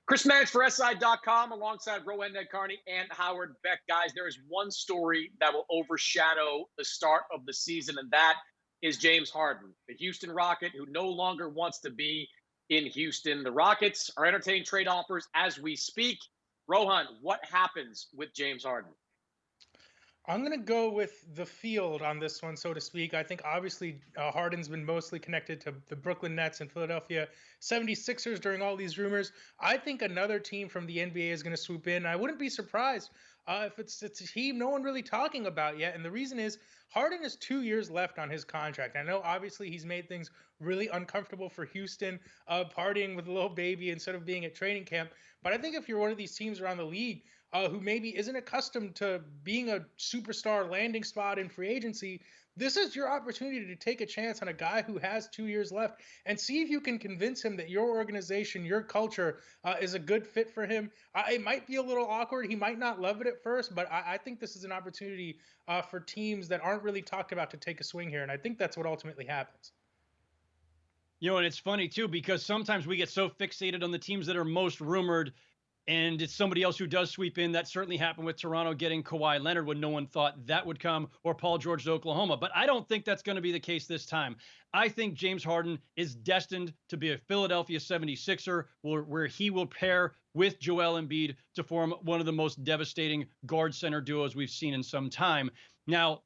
Chris Mannix for SI.com alongside Rowan Ned Carney and Howard Beck. Guys, there is one story that will overshadow the start of the season, and that is James Harden, the Houston Rocket, who no longer wants to be in Houston. The Rockets are entertaining trade offers as we speak. Rohan, what happens with James Harden? I'm going to go with the field on this one, so to speak. I think obviously Harden's been mostly connected to the Brooklyn Nets and Philadelphia 76ers during all these rumors. I think another team from the NBA is going to swoop in. I wouldn't be surprised if it's a team no one really talking about yet. And the reason is Harden has 2 years left on his contract. I know obviously he's made things really uncomfortable for Houston, partying with a little baby instead of being at training camp. But I think if you're one of these teams around the league, who maybe isn't accustomed to being a superstar landing spot in free agency, this is your opportunity to take a chance on a guy who has 2 years left and see if you can convince him that your organization, your culture is a good fit for him. It might be a little awkward. He might not love it at first, but I think this is an opportunity for teams that aren't really talked about to take a swing here. And I think that's what ultimately happens. And it's funny, too, because sometimes we get so fixated on the teams that are most rumored and it's somebody else who does sweep in. That certainly happened with Toronto getting Kawhi Leonard when no one thought that would come, or Paul George to Oklahoma. But I don't think that's going to be the case this time. I think James Harden is destined to be a Philadelphia 76er where he will pair with Joel Embiid to form one of the most devastating guard center duos we've seen in some time. Now,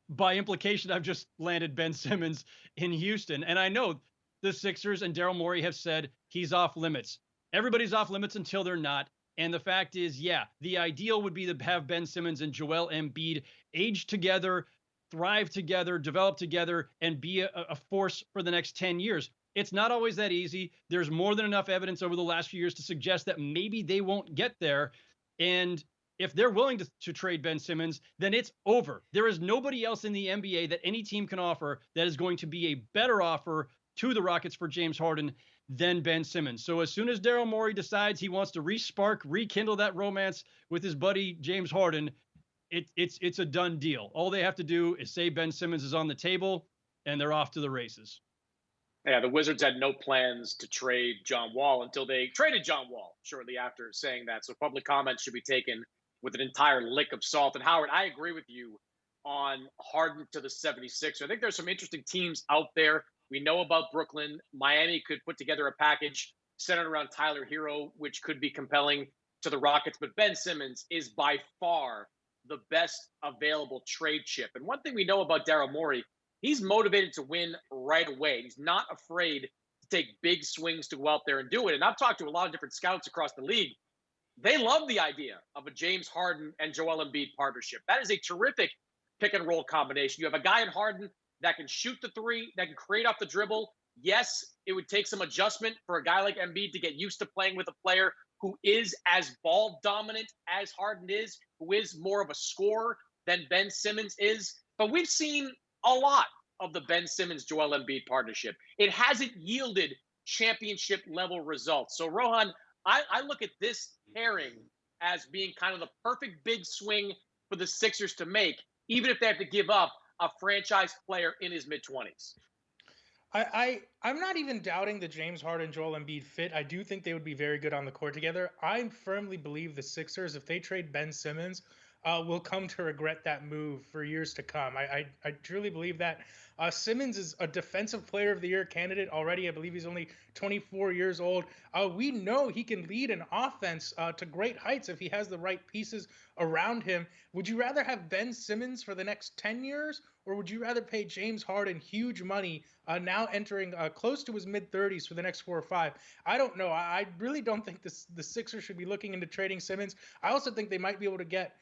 by implication, I've just landed Ben Simmons in Houston. And I know the Sixers and Daryl Morey have said he's off limits. Everybody's off limits until they're not. And the fact is, yeah, the ideal would be to have Ben Simmons and Joel Embiid age together, thrive together, develop together, and be a force for the next 10 years. It's not always that easy. There's more than enough evidence over the last few years to suggest that maybe they won't get there. And if they're willing to trade Ben Simmons, then it's over. There is nobody else in the NBA that any team can offer that is going to be a better offer to the Rockets for James Harden than Ben Simmons. So as soon as Daryl Morey decides he wants to rekindle that romance with his buddy James Harden, it's a done deal. All they have to do is say Ben Simmons is on the table, and they're off to the races. Yeah, the Wizards had no plans to trade John Wall until they traded John Wall shortly after saying that. So public comment should be taken with an entire lick of salt. And Howard, I agree with you on Harden to the 76ers. I think there's some interesting teams out there. We know about Brooklyn. Miami could put together a package centered around Tyler Hero, which could be compelling to the Rockets. But Ben Simmons is by far the best available trade chip. And one thing we know about Daryl Morey, he's motivated to win right away. He's not afraid to take big swings to go out there and do it. And I've talked to a lot of different scouts across the league. They love the idea of a James Harden and Joel Embiid partnership. That is a terrific pick and roll combination. You have a guy in Harden that can shoot the three, that can create off the dribble. Yes, it would take some adjustment for a guy like Embiid to get used to playing with a player who is as ball dominant as Harden is, who is more of a scorer than Ben Simmons is. But we've seen a lot of the Ben Simmons-Joel Embiid partnership. It hasn't yielded championship level results. So Rohan, I look at this pairing as being kind of the perfect big swing for the Sixers to make, even if they have to give up a franchise player in his mid-20s. I'm not even doubting the James Harden Joel Embiid fit. I do think they would be very good on the court together. I firmly believe the Sixers, if they trade Ben Simmons, will come to regret that move for years to come. I truly believe that. Simmons is a defensive player of the year candidate already. I believe he's only 24 years old. We know he can lead an offense to great heights if he has the right pieces around him. Would you rather have Ben Simmons for the next 10 years, or would you rather pay James Harden huge money now entering close to his mid-30s for the next 4 or 5? I don't know. I really don't think the Sixers should be looking into trading Simmons. I also think they might be able to get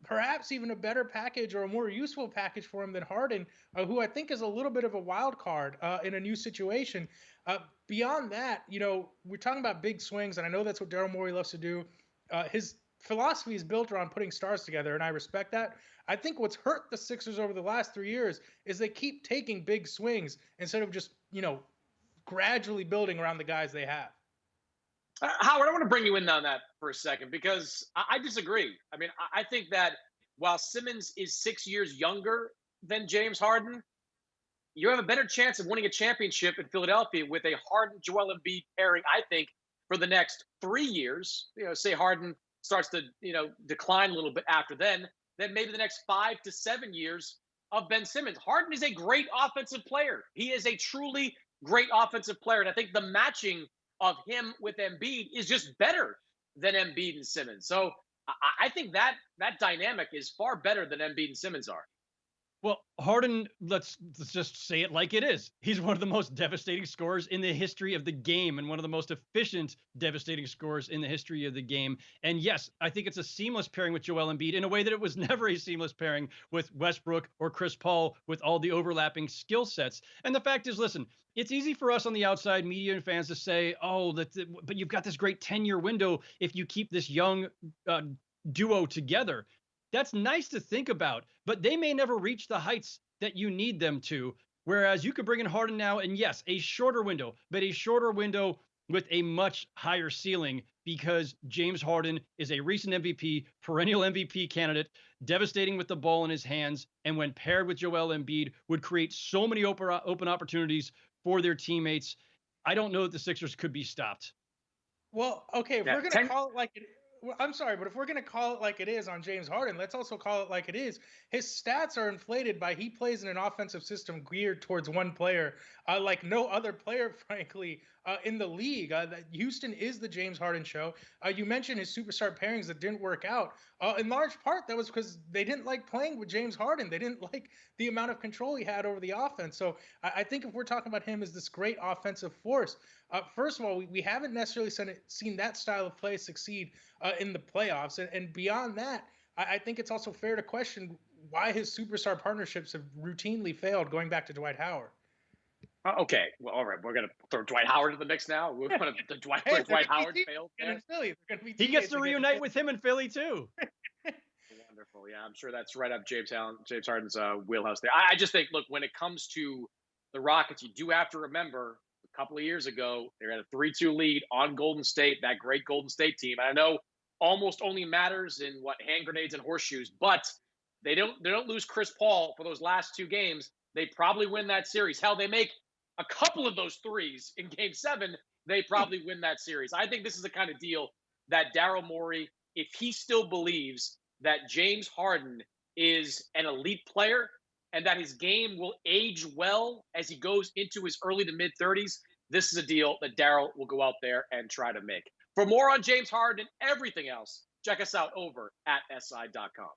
perhaps even a better package or a more useful package for him than Harden, who I think is a little bit of a wild card in a new situation. Beyond that, we're talking about big swings, and I know that's what Daryl Morey loves to do. His philosophy is built around putting stars together, and I respect that. I think what's hurt the Sixers over the last 3 years is they keep taking big swings instead of just, gradually building around the guys they have. Howard, I want to bring you in on that for a second because I disagree. I mean, I think that while Simmons is 6 years younger than James Harden, you have a better chance of winning a championship in Philadelphia with a Harden-Joel Embiid pairing, I think, for the next 3 years, say Harden starts to, decline a little bit after then maybe the next 5 to 7 years of Ben Simmons. Harden is a great offensive player. He is a truly great offensive player. And I think the matching of him with Embiid is just better than Embiid and Simmons. So I think that dynamic is far better than Embiid and Simmons are. Well, Harden, let's just say it like it is. He's one of the most devastating scorers in the history of the game and one of the most efficient, devastating scorers in the history of the game. And yes, I think it's a seamless pairing with Joel Embiid in a way that it was never a seamless pairing with Westbrook or Chris Paul with all the overlapping skill sets. And the fact is, listen, it's easy for us on the outside, media and fans, to say, oh, but you've got this great 10-year window if you keep this young duo together. That's nice to think about, but they may never reach the heights that you need them to. Whereas you could bring in Harden now, and yes, a shorter window, but a shorter window with a much higher ceiling because James Harden is a recent MVP, perennial MVP candidate, devastating with the ball in his hands, and when paired with Joel Embiid, would create so many open opportunities for their teammates. I don't know that the Sixers could be stopped. Well, okay, if we're going to call it like it, well, I'm sorry, but if we're going to call it like it is on James Harden, let's also call it like it is. His stats are inflated by he plays in an offensive system geared towards one player, like no other player, frankly, in the league. Houston is the James Harden show. You mentioned his superstar pairings that didn't work out. In large part, that was because they didn't like playing with James Harden. They didn't like the amount of control he had over the offense. So I think if we're talking about him as this great offensive force, first of all, we haven't necessarily seen that style of play succeed in the playoffs. And beyond that, I think it's also fair to question why his superstar partnerships have routinely failed, going back to Dwight Howard. Okay, well, all right, we're gonna throw Dwight Howard in the mix now. We're gonna Dwight Howard failed. In Philly. He gets to reunite with him in Philly too. Wonderful, yeah, I'm sure that's right up James Harden's wheelhouse there. I just think, look, when it comes to the Rockets, you do have to remember a couple of years ago they had a 3-2 lead on Golden State, that great Golden State team. And I know almost only matters in hand grenades and horseshoes, but they don't lose Chris Paul for those last 2 games. They probably win that series. Hell, they make a couple of those threes in Game 7, they probably win that series. I think this is the kind of deal that Daryl Morey, if he still believes that James Harden is an elite player and that his game will age well as he goes into his early to mid-30s, this is a deal that Daryl will go out there and try to make. For more on James Harden and everything else, check us out over at SI.com.